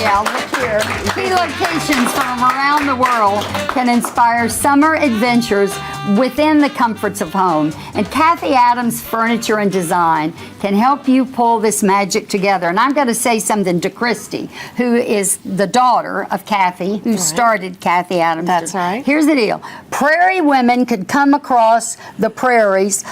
Yeah, look here. Key locations from around the world can inspire summer adventures within the comforts of home. And Kathy Adams Furniture and Design can help you pull this magic together. And I'm going to say something to Christy, who is the daughter of Kathy, who started Kathy Adams. That's right. Here's the deal. Prairie women could come across the prairies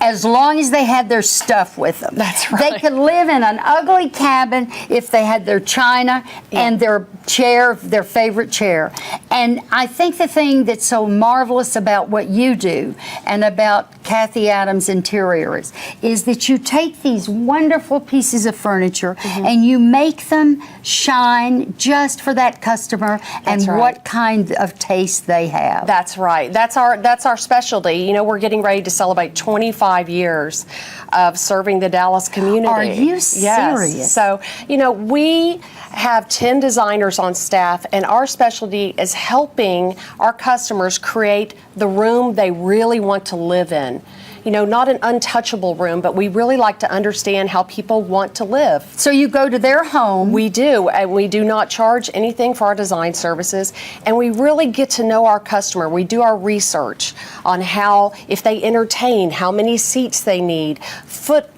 as long as they had their stuff with them. That's right. They could live in an ugly cabin if they had their china and their chair, their favorite chair. And I think the thing that's so marvelous about what you do and about Kathy Adams Interiors is that you take these wonderful pieces of furniture and you make them shine just for that customer and what kind of taste they have. That's right. That's our specialty. You know, we're getting ready to celebrate 25 years of serving the Dallas community. Are you serious? Yes. So, you know, we have 10 designers on staff, and our specialty is helping our customers create the room they really want to live in. You know, not an untouchable room, but we really like to understand how people want to live. So you go to their home. We do, and we do not charge anything for our design services, and we really get to know our customer. We do our research on how, if they entertain, how many seats they need, foot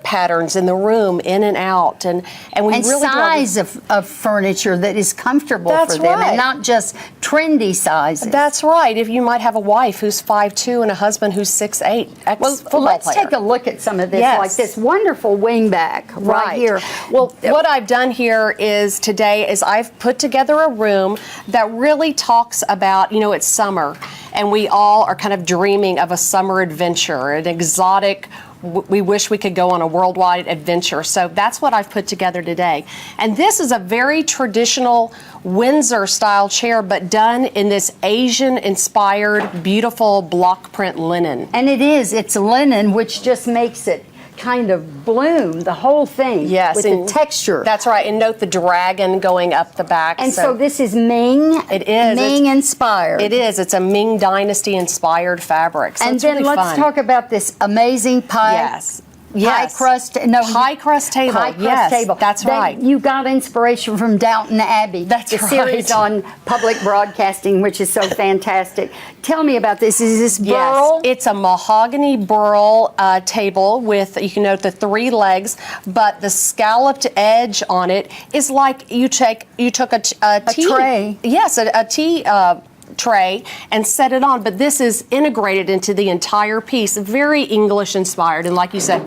patterns in the room, in and out, and we and really size of furniture that is comfortable for them, and not just trendy sizes. That's right. If you might have a wife who's 5'2" and a husband who's 6'8", well, let's take a look at some of this, like this wonderful wingback right here. Well, what I've done here is today is I've put together a room that really talks about, you know, it's summer, and we all are kind of dreaming of a summer adventure, an exotic. We wish we could go on a worldwide adventure. So that's what I've put together today. And this is a very traditional Windsor style chair, but done in this Asian inspired, beautiful block print linen. And it's linen, which just makes it kind of bloom, the whole thing. Yes. With the texture. That's right. And note the dragon going up the back. And so this is Ming. It is. Ming inspired. It is. It's a Ming Dynasty inspired fabric. So and it's then really let's fun. talk about this amazing pie. Yes. Pie crust, pie crust table. Pie crust yes, table. That's right. You got inspiration from Downton Abbey. That's the right. series on public broadcasting, which is so fantastic. Tell me about this. Is this burl? Yes, it's a mahogany burl table with, you can note the 3 legs, but the scalloped edge on it is like you took a tea tray. Yes, a tea tray and set it on, but this is integrated into the entire piece, very English inspired, and like you said,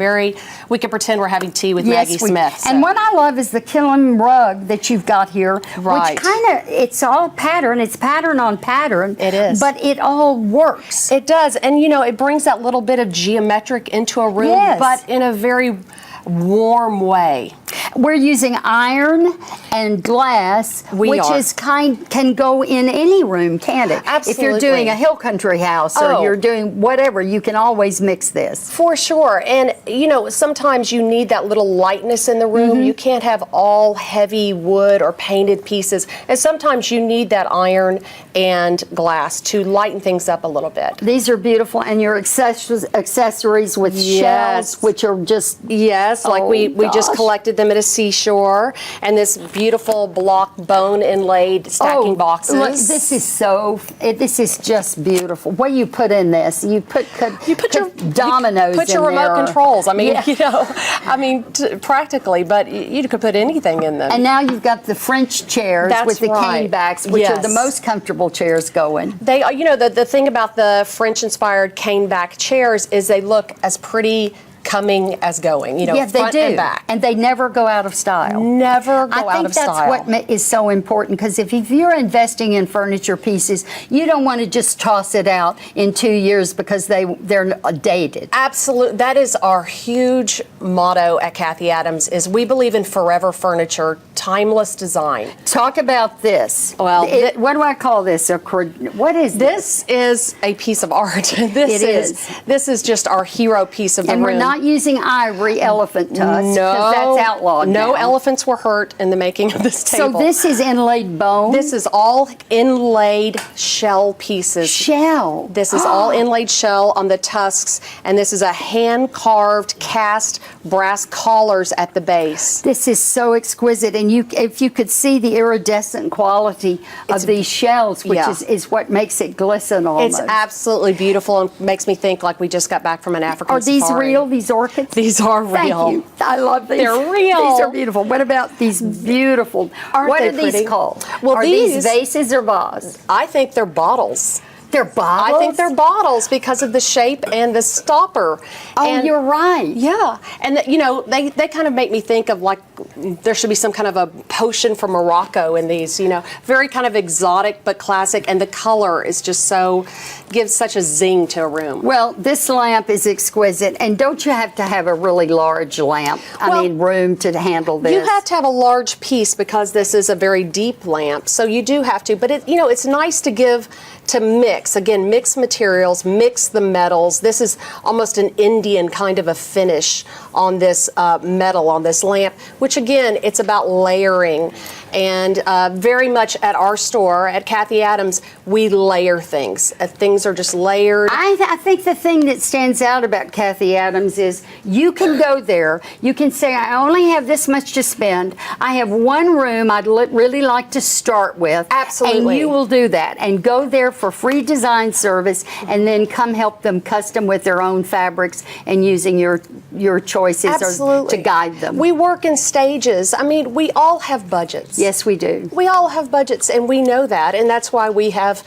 we can pretend we're having tea with Maggie Smith. And what I love is the Killam rug that you've got here, which kind of, it's all pattern, it's pattern on pattern. It is. But it all works. It does, and you know, it brings that little bit of geometric into a room, but in a very warm way. We're using iron and glass, which can go in any room, can't it? Absolutely. If you're doing a hill country house or you're doing whatever, you can always mix this. For sure. And you know, sometimes you need that little lightness in the room. You can't have all heavy wood or painted pieces. And sometimes you need that iron and glass to lighten things up a little bit. These are beautiful, and your accessories with shells, which are just like we just collected them at a seashore, and this beautiful block bone inlaid stacking boxes. Look, this is just beautiful. What do you put in this? You put your dominoes put your in remote there. controls. I mean, you know, practically, but you could put anything in them. And now you've got the French chairs with the cane backs, which are the most comfortable chairs going. They are, you know, the thing about the French inspired cane back chairs is they look as pretty coming as going, you know, front and back. And they never go out of style. Never go out of style. I think that's what is so important, because if you're investing in furniture pieces, you don't want to just toss it out in 2 years because they're dated. Absolutely. That is our huge motto at Kathy Adams, is we believe in forever furniture, timeless design. Talk about this. Well, what do I call this? What is this? This is a piece of art. This is just our hero piece of the room. And we're not not using ivory elephant tusks, because that's outlawed No now. elephants were hurt in the making of this So table. this is inlaid bone? This is all inlaid shell pieces. shell. This is all inlaid shell on the tusks, and this is a hand-carved cast brass collars at the base. This is so exquisite, and if you could see the iridescent quality of these shells, which yeah. is what makes it glisten almost. It's absolutely beautiful and makes me think like we just got back from an African Are these safari. real, these orchids? These are real. Thank you. I love these. They're real. These are beautiful. What about these beautiful, Aren't what they are these pretty? called? Well, are these- these vases or vases? I think they're bottles. They're bottles? I think they're bottles because of the shape and the stopper. Oh, and you're right. Yeah, and you know, they kind of make me think of like there should be some kind of a potion from Morocco in these, you know, very kind of exotic but classic, and the color is just so, gives such a zing to a room. Well, this lamp is exquisite, and don't you have to have a really large lamp? Well, I mean, room to handle this. You have to have a large piece because this is a very deep lamp, so you do have to. But it, you know, it's nice to mix materials, mix the metals. This is almost an Indian kind of a finish on this metal, on this lamp, which again, it's about layering. And very much at our store, at Kathy Adams, we layer things. Things are just layered. I think the thing that stands out about Kathy Adams is you can go there, you can say, I only have this much to spend. I have one room I'd really like to start with. Absolutely. And you will do that and go there for free design service and then come help them custom with their own fabrics and using your choices Absolutely. to guide them. We work in stages. I mean, we all have budgets. Yes, we do. We all have budgets, and we know that, and that's why we have,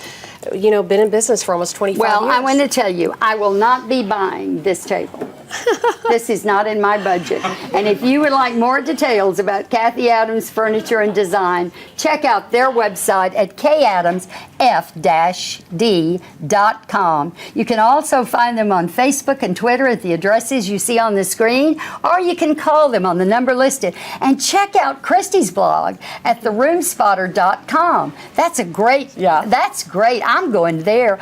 you know, been in business for almost 25 Well, years. I want to tell you, I will not be buying this table. This is not in my budget. And if you would like more details about Kathy Adams Furniture and Design, check out their website at kadamsf-d.com. You can also find them on Facebook and Twitter at the addresses you see on the screen, or you can call them on the number listed. And check out Christy's blog at theroomspotter.com. That's great. I'm going there.